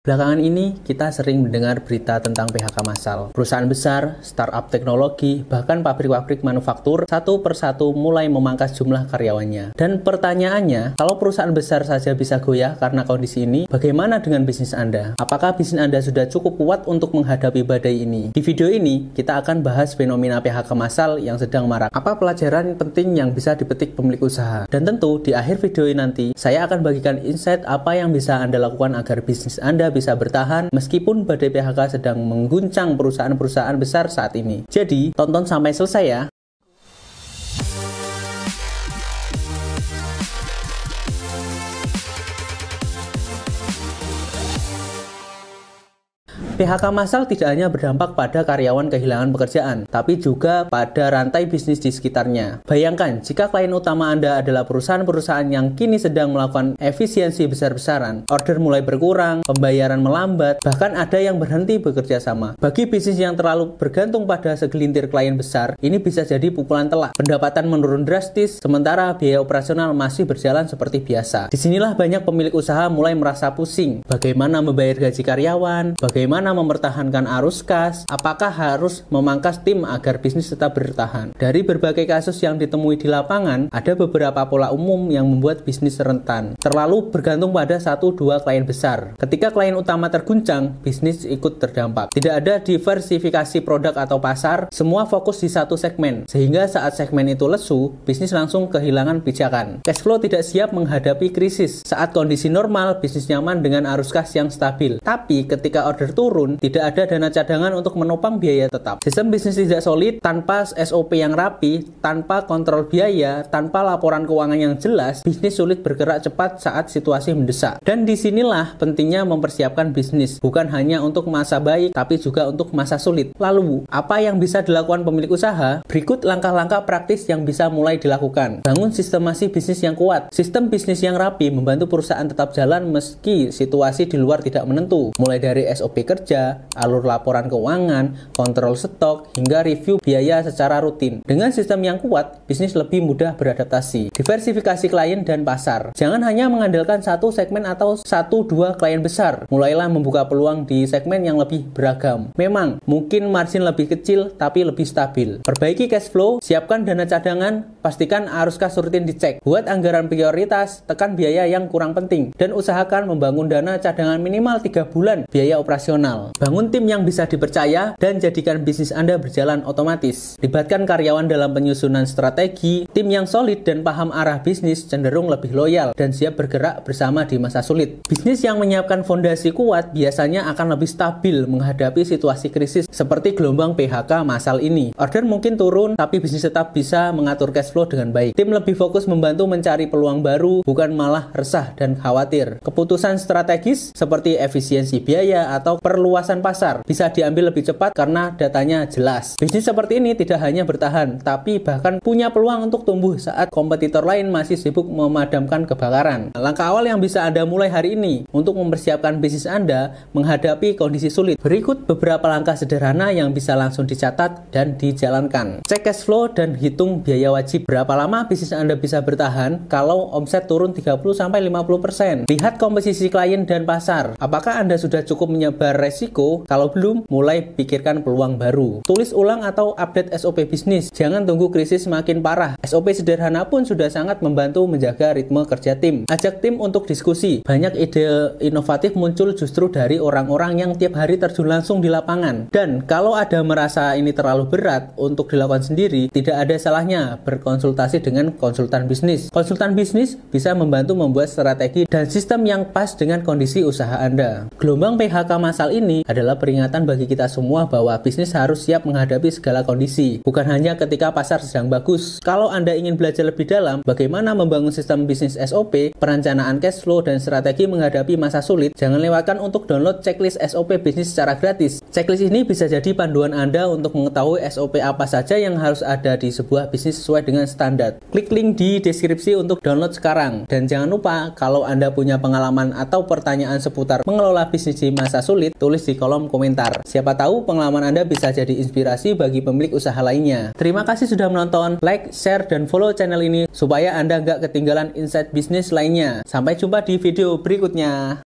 Belakangan ini, kita sering mendengar berita tentang PHK massal. Perusahaan besar, startup teknologi, bahkan pabrik-pabrik manufaktur satu persatu mulai memangkas jumlah karyawannya. Dan pertanyaannya, kalau perusahaan besar saja bisa goyah karena kondisi ini, bagaimana dengan bisnis Anda? Apakah bisnis Anda sudah cukup kuat untuk menghadapi badai ini? Di video ini, kita akan bahas fenomena PHK massal yang sedang marak. Apa pelajaran penting yang bisa dipetik pemilik usaha? Dan tentu, di akhir video ini nanti, saya akan bagikan insight apa yang bisa Anda lakukan agar bisnis Anda bisa bertahan meskipun badai PHK sedang mengguncang perusahaan-perusahaan besar saat ini. Jadi, tonton sampai selesai ya. PHK massal tidak hanya berdampak pada karyawan kehilangan pekerjaan, tapi juga pada rantai bisnis di sekitarnya. Bayangkan, jika klien utama Anda adalah perusahaan-perusahaan yang kini sedang melakukan efisiensi besar-besaran, order mulai berkurang, pembayaran melambat, bahkan ada yang berhenti bekerja sama. Bagi bisnis yang terlalu bergantung pada segelintir klien besar, ini bisa jadi pukulan telak. Pendapatan menurun drastis, sementara biaya operasional masih berjalan seperti biasa. Disinilah banyak pemilik usaha mulai merasa pusing. Bagaimana membayar gaji karyawan, bagaimana mempertahankan arus kas, apakah harus memangkas tim agar bisnis tetap bertahan. Dari berbagai kasus yang ditemui di lapangan, ada beberapa pola umum yang membuat bisnis rentan. Terlalu bergantung pada 1-2 klien besar. Ketika klien utama terguncang, bisnis ikut terdampak. Tidak ada diversifikasi produk atau pasar, semua fokus di satu segmen. Sehingga saat segmen itu lesu, bisnis langsung kehilangan pijakan. Cash flow tidak siap menghadapi krisis. Saat kondisi normal, bisnis nyaman dengan arus kas yang stabil. Tapi ketika order turun, tidak ada dana cadangan untuk menopang biaya tetap. Sistem bisnis tidak solid, tanpa SOP yang rapi, tanpa kontrol biaya, tanpa laporan keuangan yang jelas, bisnis sulit bergerak cepat saat situasi mendesak. Dan disinilah pentingnya mempersiapkan bisnis, bukan hanya untuk masa baik, tapi juga untuk masa sulit. Lalu, apa yang bisa dilakukan pemilik usaha? Berikut langkah-langkah praktis yang bisa mulai dilakukan. Bangun sistemasi bisnis yang kuat. Sistem bisnis yang rapi membantu perusahaan tetap jalan meski situasi di luar tidak menentu. Mulai dari SOP kerja, alur laporan keuangan, kontrol stok, hingga review biaya secara rutin. Dengan sistem yang kuat, bisnis lebih mudah beradaptasi. Diversifikasi klien dan pasar. Jangan hanya mengandalkan satu segmen atau 1-2 klien besar. Mulailah membuka peluang di segmen yang lebih beragam. Memang, mungkin margin lebih kecil, tapi lebih stabil. Perbaiki cash flow, siapkan dana cadangan, pastikan arus kas rutin dicek. Buat anggaran prioritas, tekan biaya yang kurang penting, dan usahakan membangun dana cadangan minimal 3 bulan biaya operasional. Bangun tim yang bisa dipercaya dan jadikan bisnis Anda berjalan otomatis. Libatkan karyawan dalam penyusunan strategi. Tim yang solid dan paham arah bisnis cenderung lebih loyal dan siap bergerak bersama di masa sulit. Bisnis yang menyiapkan fondasi kuat biasanya akan lebih stabil menghadapi situasi krisis seperti gelombang PHK massal ini. Order mungkin turun, tapi bisnis tetap bisa mengatur cash flow dengan baik. Tim lebih fokus membantu mencari peluang baru, bukan malah resah dan khawatir. Keputusan strategis seperti efisiensi biaya atau perluasan pasar bisa diambil lebih cepat karena datanya jelas. Bisnis seperti ini tidak hanya bertahan, tapi bahkan punya peluang untuk tumbuh saat kompetitor lain masih sibuk memadamkan kebakaran. Langkah awal yang bisa Anda mulai hari ini untuk mempersiapkan bisnis Anda menghadapi kondisi sulit. Berikut beberapa langkah sederhana yang bisa langsung dicatat dan dijalankan. Cek cash flow dan hitung biaya wajib. Berapa lama bisnis Anda bisa bertahan kalau omset turun 30-50%? Lihat komposisi klien dan pasar. Apakah Anda sudah cukup menyebar resiko? Kalau belum, mulai pikirkan peluang baru. Tulis ulang atau update SOP bisnis. Jangan tunggu krisis makin parah. SOP sederhana pun sudah sangat membantu menjaga ritme kerja tim. Ajak tim untuk diskusi. Banyak ide inovatif muncul justru dari orang-orang yang tiap hari terjun langsung di lapangan. Dan kalau ada merasa ini terlalu berat untuk dilakukan sendiri, tidak ada salahnya berkonsultasi dengan konsultan bisnis. Konsultan bisnis bisa membantu membuat strategi dan sistem yang pas dengan kondisi usaha Anda. Gelombang PHK massal ini adalah peringatan bagi kita semua bahwa bisnis harus siap menghadapi segala kondisi, bukan hanya ketika pasar sedang bagus. Kalau Anda ingin belajar lebih dalam bagaimana membangun sistem bisnis SOP, perencanaan cash flow, dan strategi menghadapi masa sulit, jangan lewatkan untuk download checklist SOP bisnis secara gratis. Checklist ini bisa jadi panduan Anda untuk mengetahui SOP apa saja yang harus ada di sebuah bisnis sesuai dengan standar. Klik link di deskripsi untuk download sekarang. Dan jangan lupa, kalau Anda punya pengalaman atau pertanyaan seputar mengelola bisnis di masa sulit, tulis di kolom komentar. Siapa tahu pengalaman Anda bisa jadi inspirasi bagi pemilik usaha lainnya. Terima kasih sudah menonton, like, share, dan follow channel ini supaya Anda nggak ketinggalan insight bisnis lainnya. Sampai jumpa di video berikutnya.